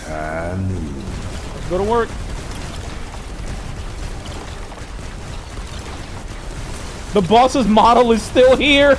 Let's go to work. The boss's model is still here.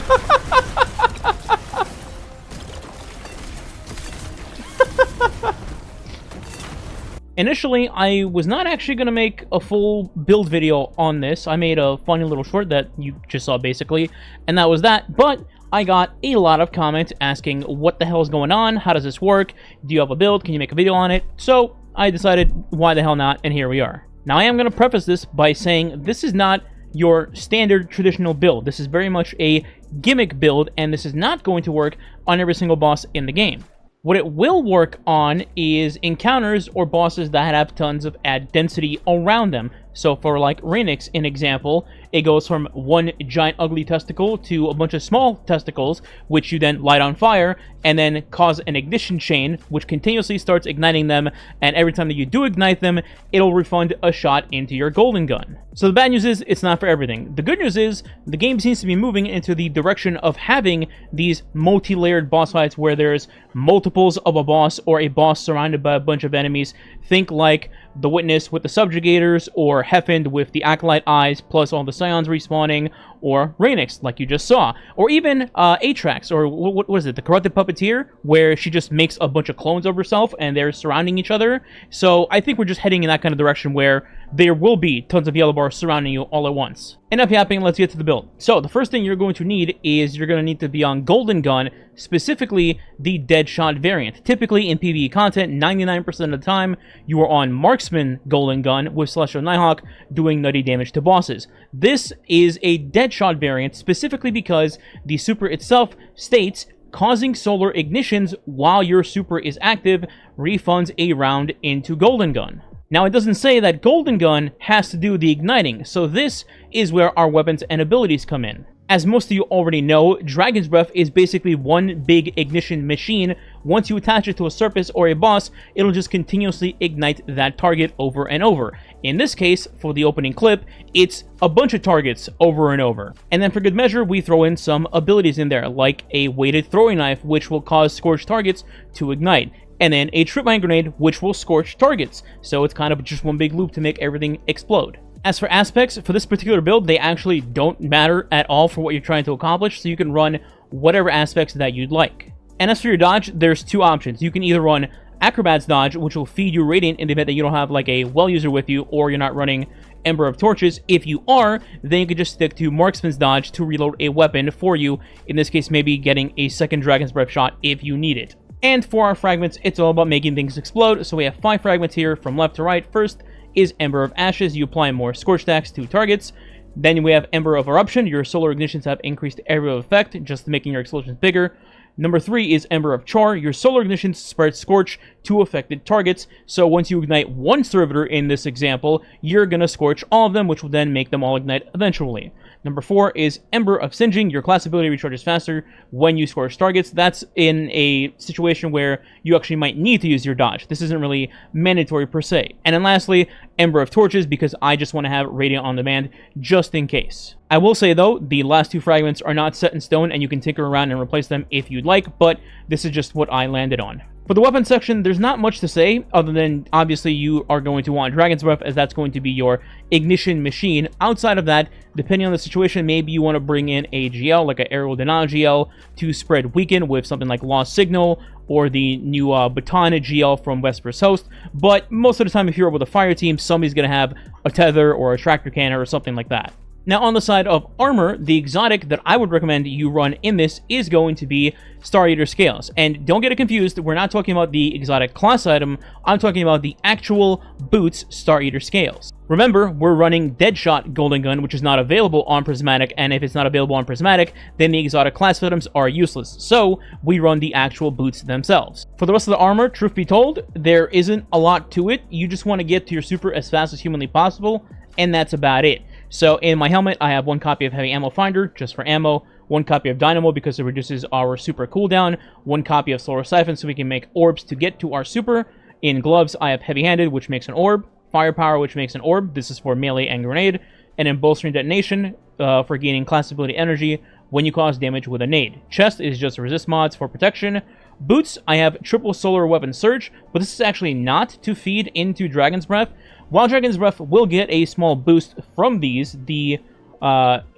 Initially, I was not actually going to make a full build video on this. I made a funny little short that you just saw, basically, and that was that. But I got a lot of comments asking what the hell is going on, how does this work, do you have a build, can you make a video on it? So I decided, why the hell not, and here we are. Now, I am going to preface this by saying this is not your standard traditional build. This is very much a gimmick build, and this is not going to work on every single boss in the game. What it will work on is encounters or bosses that have tons of add density around them. So for like Renix, an example, it goes from one giant ugly testicle to a bunch of small testicles, which you then light on fire, and then cause an ignition chain, which continuously starts igniting them, and every time that you do ignite them, it'll refund a shot into your golden gun. So the bad news is, it's not for everything. The good news is, the game seems to be moving into the direction of having these multi-layered boss fights where there's multiples of a boss or a boss surrounded by a bunch of enemies. Think like the Witness with the Subjugators, or Heffend with the Acolyte Eyes, plus all the Scions respawning, or Renix, like you just saw. Or even Atrax, or what is it, the Corrupted Puppeteer, where she just makes a bunch of clones of herself, and they're surrounding each other. So I think we're just heading in that kind of direction where there will be tons of yellow bars surrounding you all at once. Enough yapping, let's get to the build. So the first thing you're going to need is you're going to need to be on Golden Gun, specifically the Deadshot variant. Typically in PvE content, 99% of the time, you are on Marksman Golden Gun with Celestial Nighthawk doing nutty damage to bosses. This is a Deadshot variant specifically because the super itself states causing solar ignitions while your super is active refunds a round into Golden Gun. Now, it doesn't say that Golden Gun has to do the igniting, so this is where our weapons and abilities come in. As most of you already know, Dragon's Breath is basically one big ignition machine. Once you attach it to a surface or a boss, it'll just continuously ignite that target over and over. In this case, for the opening clip, it's a bunch of targets over and over. And then for good measure, we throw in some abilities in there, like a weighted throwing knife, which will cause scorched targets to ignite. And then a trip mine grenade, which will scorch targets. So it's kind of just one big loop to make everything explode. As for aspects, for this particular build, they actually don't matter at all for what you're trying to accomplish, so you can run whatever aspects that you'd like. And as for your dodge, there's two options. You can either run Acrobat's dodge, which will feed you Radiant in the event that you don't have like a well user with you, or you're not running Ember of Torches. If you are, then you can just stick to Marksman's dodge to reload a weapon for you, in this case maybe getting a second Dragon's Breath shot if you need it. And for our fragments, it's all about making things explode, so we have 5 fragments here from left to right. First is Ember of Ashes, you apply more Scorch stacks to targets. Then we have Ember of Eruption, your solar ignitions have increased area of effect, just making your explosions bigger. Number 3 is Ember of Char, your solar ignitions spread Scorch to affected targets, so once you ignite one servitor in this example, you're gonna scorch all of them, which will then make them all ignite eventually. Number 4 is Ember of Singeing. Your class ability recharges faster when you scorch targets. That's in a situation where you actually might need to use your dodge. This isn't really mandatory per se. And then lastly, Ember of Torches, because I just want to have Radiant on demand just in case. I will say though, the last 2 fragments are not set in stone and you can tinker around and replace them if you'd like, but this is just what I landed on. For the weapon section, there's not much to say, other than obviously you are going to want Dragon's Breath, as that's going to be your ignition machine. Outside of that, depending on the situation, maybe you want to bring in a GL, like an Aerial Denial GL, to spread Weaken with something like Lost Signal, or the new Baton GL from Vesper's Host. But most of the time, if you're with a fire team, somebody's going to have a Tether or a Tractor Cannon or something like that. Now, on the side of armor, the exotic that I would recommend you run in this is going to be Star Eater Scales. And don't get it confused, we're not talking about the exotic class item, I'm talking about the actual boots Star Eater Scales. Remember, we're running Deadshot Golden Gun, which is not available on Prismatic, and if it's not available on Prismatic, then the exotic class items are useless. So, we run the actual boots themselves. For the rest of the armor, truth be told, there isn't a lot to it. You just want to get to your super as fast as humanly possible, and that's about it. So in my helmet, I have 1 copy of Heavy Ammo Finder, just for ammo, 1 copy of Dynamo because it reduces our super cooldown, 1 copy of Solar Siphon so we can make orbs to get to our super. In gloves, I have Heavy Handed, which makes an orb, Firepower, which makes an orb, this is for melee and grenade, and in Bolstering Detonation, for gaining class ability energy when you cause damage with a nade. Chest is just resist mods for protection. Boots, I have triple solar weapon surge, but this is actually not to feed into Dragon's Breath. While Dragon's Breath will get a small boost from these, the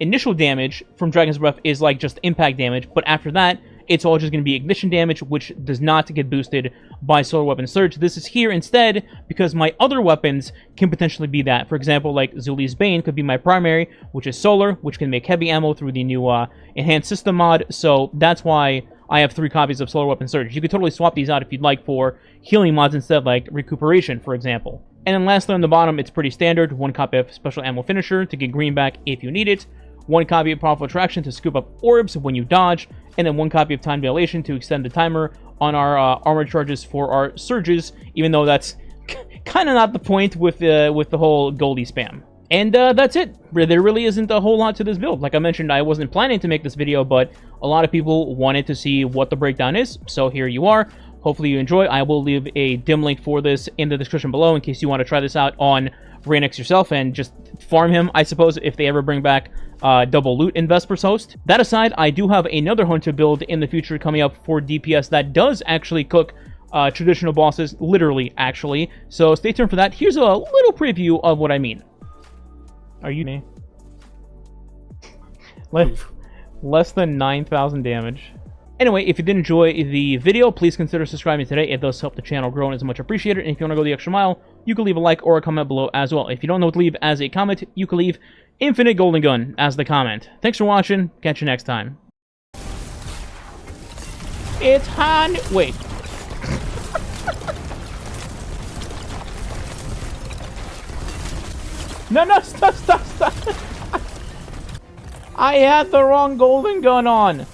initial damage from Dragon's Breath is like just impact damage, but after that, it's all just going to be ignition damage, which does not get boosted by Solar Weapon Surge. This is here instead because my other weapons can potentially be that. For example, like Zuli's Bane could be my primary, which is Solar, which can make heavy ammo through the new Enhanced System mod, so that's why I have 3 copies of Solar Weapon Surge. You could totally swap these out if you'd like for healing mods instead, like Recuperation, for example. And then lastly on the bottom, it's pretty standard. 1 copy of Special Ammo Finisher to get green back if you need it. 1 copy of Powerful Attraction to scoop up orbs when you dodge. And then 1 copy of Time Dilation to extend the timer on our armor charges for our surges, even though that's kind of not the point with the whole Goldie spam. And that's it. There really isn't a whole lot to this build. Like I mentioned, I wasn't planning to make this video, but a lot of people wanted to see what the breakdown is, so here you are. Hopefully you enjoy. I will leave a dim link for this in the description below in case you want to try this out on Raynix yourself and just farm him, I suppose, if they ever bring back double loot in Vesper's Host. That aside, I do have another Hunter build in the future coming up for DPS that does actually cook traditional bosses, literally, actually. So stay tuned for that. Here's a little preview of what I mean. Are you me? Less than 9,000 damage. Anyway, if you did enjoy the video, please consider subscribing today. It does help the channel grow and is much appreciated. And if you want to go the extra mile, you can leave a like or a comment below as well. If you don't know what to leave as a comment, you can leave Infinite Golden Gun as the comment. Thanks for watching. Catch you next time. It's Han... Wait. No, stop. I had the wrong golden gun on.